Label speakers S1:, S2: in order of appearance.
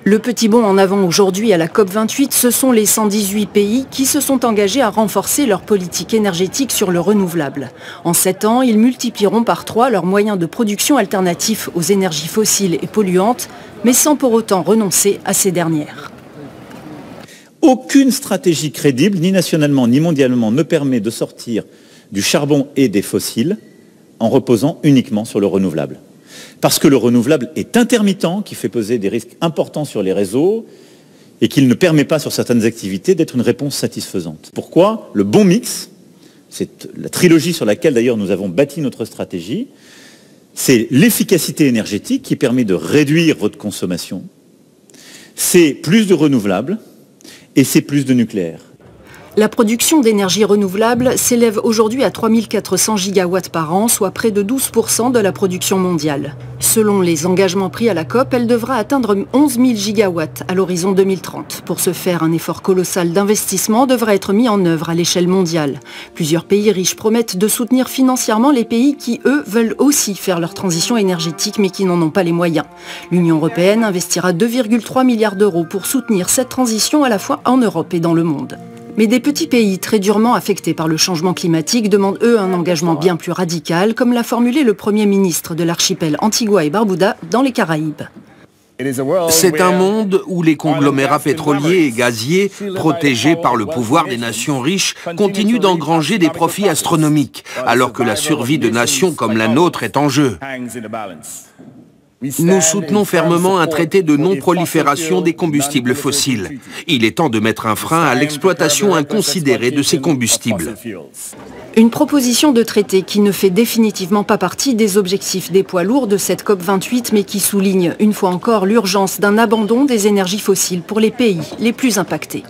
S1: Le petit bond en avant aujourd'hui à la COP28, ce sont les 118 pays qui se sont engagés à renforcer leur politique énergétique sur le renouvelable. En 7 ans, ils multiplieront par 3 leurs moyens de production alternatifs aux énergies fossiles et polluantes, mais sans pour autant renoncer à ces dernières.
S2: Aucune stratégie crédible, ni nationalement ni mondialement, ne permet de sortir du charbon et des fossiles en reposant uniquement sur le renouvelable. Parce que le renouvelable est intermittent, qui fait peser des risques importants sur les réseaux et qu'il ne permet pas sur certaines activités d'être une réponse satisfaisante. Pourquoi? Le bon mix, c'est la trilogie sur laquelle d'ailleurs nous avons bâti notre stratégie, c'est l'efficacité énergétique qui permet de réduire votre consommation, c'est plus de renouvelables et c'est plus de nucléaire.
S1: La production d'énergie renouvelable s'élève aujourd'hui à 3400 gigawatts par an, soit près de 12% de la production mondiale. Selon les engagements pris à la COP, elle devra atteindre 11 000 gigawatts à l'horizon 2030. Pour ce faire, un effort colossal d'investissement devra être mis en œuvre à l'échelle mondiale. Plusieurs pays riches promettent de soutenir financièrement les pays qui, eux, veulent aussi faire leur transition énergétique mais qui n'en ont pas les moyens. L'Union européenne investira 2,3 milliards d'euros pour soutenir cette transition à la fois en Europe et dans le monde. Mais des petits pays très durement affectés par le changement climatique demandent eux un engagement bien plus radical, comme l'a formulé le Premier ministre de l'archipel Antigua et Barbuda dans les Caraïbes.
S3: C'est un monde où les conglomérats pétroliers et gaziers, protégés par le pouvoir des nations riches, continuent d'engranger des profits astronomiques, alors que la survie de nations comme la nôtre est en jeu. Nous soutenons fermement un traité de non-prolifération des combustibles fossiles. Il est temps de mettre un frein à l'exploitation inconsidérée de ces combustibles.
S1: Une proposition de traité qui ne fait définitivement pas partie des objectifs des poids lourds de cette COP28, mais qui souligne une fois encore l'urgence d'un abandon des énergies fossiles pour les pays les plus impactés.